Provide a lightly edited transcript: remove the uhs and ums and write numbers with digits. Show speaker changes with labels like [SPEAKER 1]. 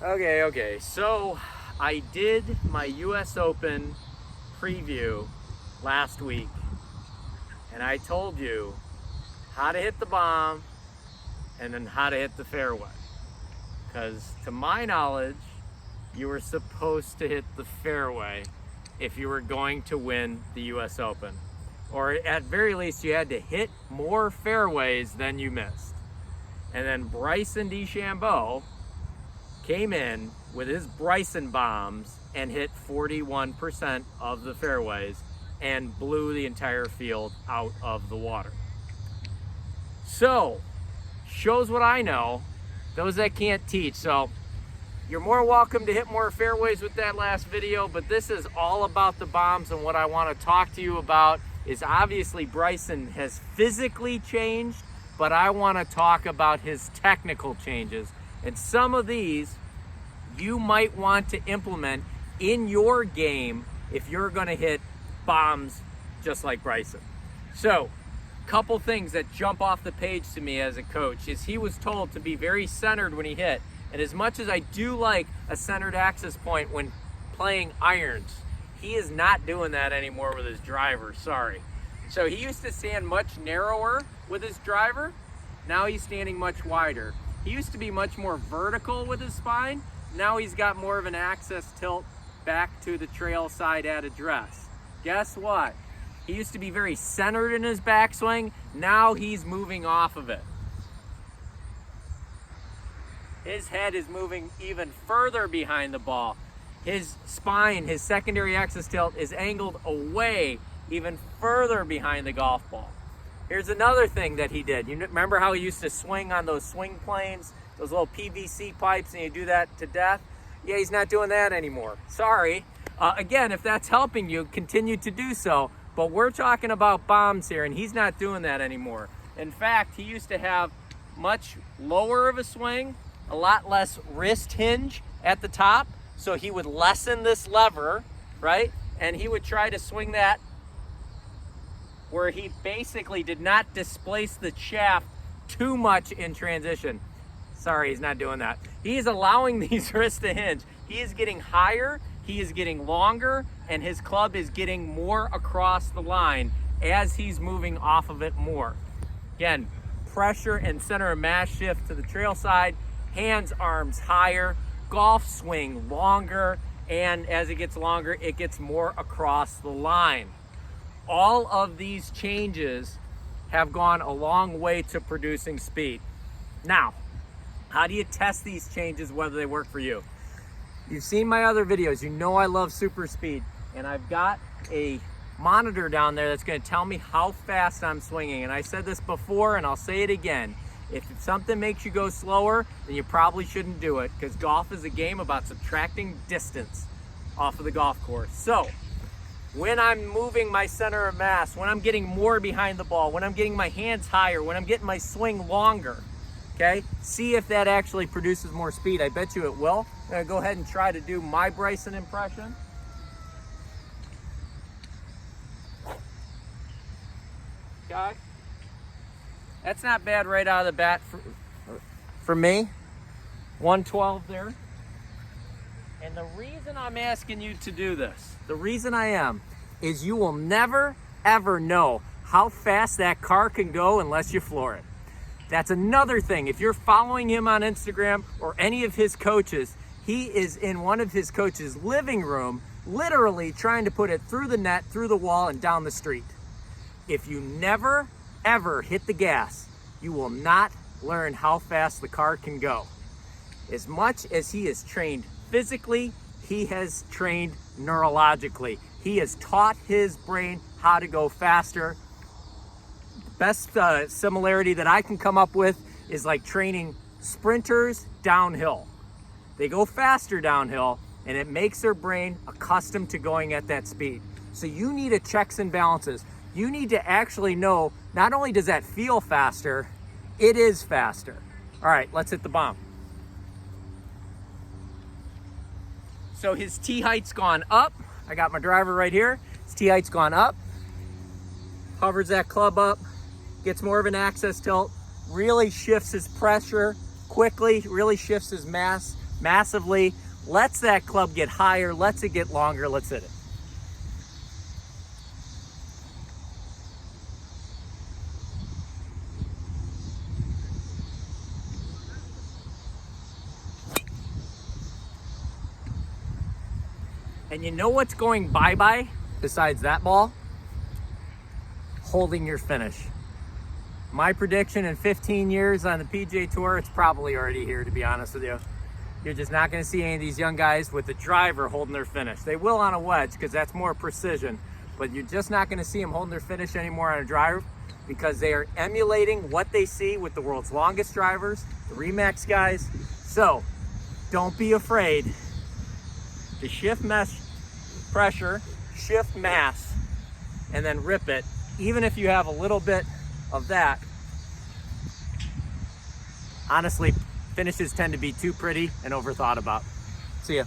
[SPEAKER 1] Okay. So I did my US Open preview last week, and I told you how to hit the bomb and then how to hit the fairway. Because to my knowledge, you were supposed to hit the fairway if you were going to win the US Open. Or at very least, you had to hit more fairways than you missed. And then Bryson DeChambeau came in with his Bryson bombs and hit 41% of the fairways and blew the entire field out of the water. So, shows what I know, those that can't teach. So, you're more welcome to hit more fairways with that last video, but this is all about the bombs, and what I want to talk to you about is obviously Bryson has physically changed, but I want to talk about his technical changes. And some of these you might want to implement in your game if you're going to hit bombs just like Bryson. So, couple things that jump off the page to me as a coach is he was told to be very centered when he hit. And as much as I do like a centered access point when playing irons, he is not doing that anymore with his driver, sorry. So he used to stand much narrower with his driver. Now he's standing much wider. He used to be much more vertical with his spine. Now he's got more of an access tilt back to the trail side at address. Guess what? He used to be very centered in his backswing. Now he's moving off of it. His head is moving even further behind the ball. His spine, his secondary axis tilt is angled away even further behind the golf ball. Here's another thing that he did. You remember how he used to swing on those swing planes, those little PVC pipes, and you do that to death? Yeah, he's not doing that anymore. Sorry. Again, if that's helping you, continue to do so. But we're talking about bombs here, and he's not doing that anymore. In fact, he used to have much lower of a swing, a lot less wrist hinge at the top. So he would lessen this lever, right? And he would try to swing that where he basically did not displace the shaft too much in transition. Sorry, he's not doing that. He is allowing these wrists to hinge. He is getting higher, he is getting longer, and his club is getting more across the line as he's moving off of it more. Again, pressure and center of mass shift to the trail side, hands, arms higher, golf swing longer, and as it gets longer, it gets more across the line. All of these changes have gone a long way to producing speed. Now, how do you test these changes, whether they work for you? You've seen my other videos. You know I love super speed, and I've got a monitor down there that's going to tell me how fast I'm swinging. And I said this before, and I'll say it again. If something makes you go slower, then you probably shouldn't do it, because golf is a game about subtracting distance off of the golf course. So, when I'm moving my center of mass, when I'm getting more behind the ball, when I'm getting my hands higher, when I'm getting my swing longer, okay? See if that actually produces more speed. I bet you it will. I'm gonna go ahead and try to do my Bryson impression. Okay. That's not bad right out of the bat for me. 112 there. And the reason I'm asking you to do this, the reason I am, is you will never, ever know how fast that car can go unless you floor it. That's another thing. If you're following him on Instagram or any of his coaches, he is in one of his coaches' living room, literally trying to put it through the net, through the wall, and down the street. If you never, ever hit the gas, you will not learn how fast the car can go. As much as he is trained physically, he has trained neurologically. He has taught his brain how to go faster. Best similarity that I can come up with is like training sprinters downhill. They go faster downhill, and it makes their brain accustomed to going at that speed. So you need a checks and balances. You need to actually know, not only does that feel faster, it is faster. All right, let's hit the bomb. So his tee height's gone up. I got my driver right here. His tee height's gone up. Hovers that club up, gets more of an access tilt, really shifts his pressure quickly, really shifts his mass massively, lets that club get higher, lets it get longer. Let's hit it. And you know what's going bye-bye besides that ball? Holding your finish. My prediction in 15 years on the PGA Tour, it's probably already here, to be honest with you. You're just not going to see any of these young guys with the driver holding their finish. They will on a wedge because that's more precision, but you're just not going to see them holding their finish anymore on a driver because they are emulating what they see with the world's longest drivers, the Remax guys. So don't be afraid to shift pressure, shift mass, and then rip it. Even if you have a little bit of that, honestly, finishes tend to be too pretty and overthought about. See ya.